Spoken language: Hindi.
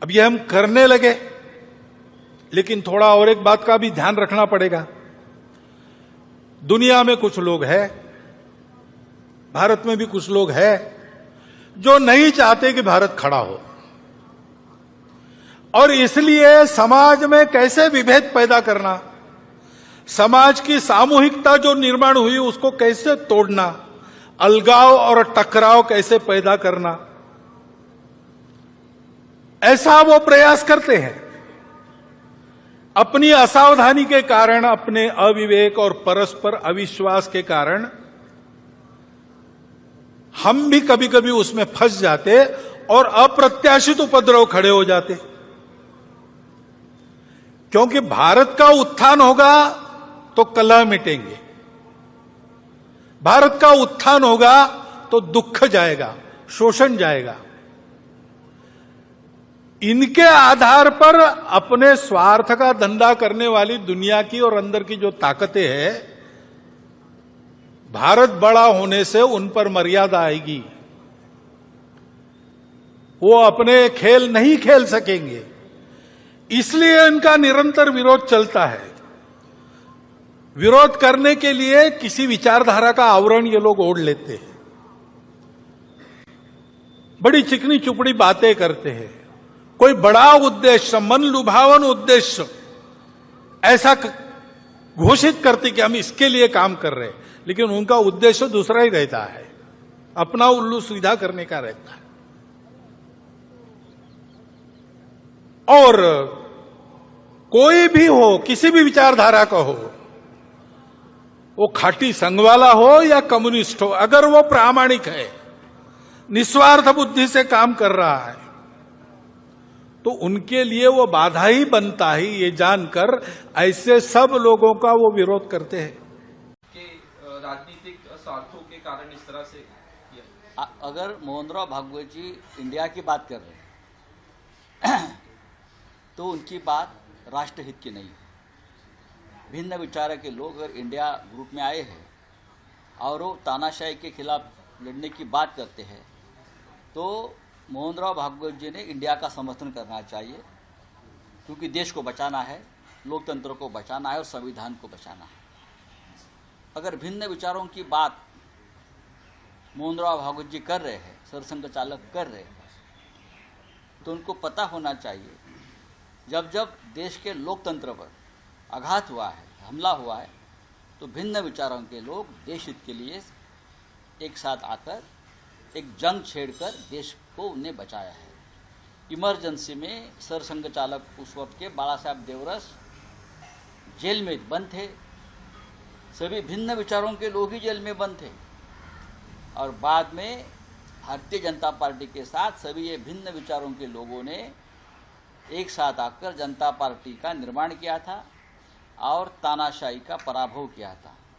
अब ये हम करने लगे, लेकिन थोड़ा और एक बात का भी ध्यान रखना पड़ेगा। दुनिया में कुछ लोग हैं, भारत में भी कुछ लोग हैं जो नहीं चाहते कि भारत खड़ा हो, और इसलिए समाज में कैसे विभेद पैदा करना, समाज की सामूहिकता जो निर्माण हुई उसको कैसे तोड़ना, अलगाव और टकराव कैसे पैदा करना, ऐसा वो प्रयास करते हैं। अपनी असावधानी के कारण, अपने अविवेक और परस्पर अविश्वास के कारण हम भी कभी कभी उसमें फंस जाते और अप्रत्याशित उपद्रव खड़े हो जाते। क्योंकि भारत का उत्थान होगा तो कलह मिटेंगे, भारत का उत्थान होगा तो दुख जाएगा, शोषण जाएगा। इनके आधार पर अपने स्वार्थ का धंधा करने वाली दुनिया की और अंदर की जो ताकतें हैं, भारत बड़ा होने से उन पर मर्यादा आएगी, वो अपने खेल नहीं खेल सकेंगे। इसलिए इनका निरंतर विरोध चलता है। विरोध करने के लिए किसी विचारधारा का आवरण ये लोग ओढ़ लेते हैं, बड़ी चिकनी चुपड़ी बातें करते हैं, कोई बड़ा उद्देश्य, मन लुभावन उद्देश्य ऐसा घोषित करते कि हम इसके लिए काम कर रहे हैं, लेकिन उनका उद्देश्य दूसरा ही रहता है, अपना उल्लू सीधा करने का रहता है। और कोई भी हो, किसी भी विचारधारा का हो, वो खाटी संघ वाला हो या कम्युनिस्ट हो, अगर वो प्रामाणिक है, निस्वार्थ बुद्धि से काम कर रहा है, तो उनके लिए वो बाधा ही बनता है। ये जानकर ऐसे सब लोगों का वो विरोध करते हैं कि राजनीतिक स्वार्थों के कारण इस तरह से किया। अगर मोहनराव भागवत जी इंडिया की बात कर रहे हैं तो उनकी बात राष्ट्रहित की नहीं है। भिन्न विचार के लोग अगर इंडिया ग्रुप में आए हैं और वो तानाशाही के खिलाफ लड़ने की बात करते हैं तो मोहनराव भागवत जी ने इंडिया का समर्थन करना चाहिए, क्योंकि देश को बचाना है, लोकतंत्र को बचाना है और संविधान को बचाना है। अगर भिन्न विचारों की बात मोहनराव भागवत जी कर रहे हैं, सरसंघ चालक कर रहे हैं, तो उनको पता होना चाहिए जब जब देश के लोकतंत्र पर आघात हुआ है, हमला हुआ है, तो भिन्न विचारों के लोग देश हित के लिए एक साथ आकर एक जंग छेड़कर देश को उन्हें बचाया है। इमरजेंसी में सरसंघ चालक उस वक्त के बाला साहब देवरस जेल में बंद थे, सभी भिन्न विचारों के लोग ही जेल में बंद थे, और बाद में भारतीय जनता पार्टी के साथ सभी ये भिन्न विचारों के लोगों ने एक साथ आकर जनता पार्टी का निर्माण किया था और तानाशाही का पराभव किया था।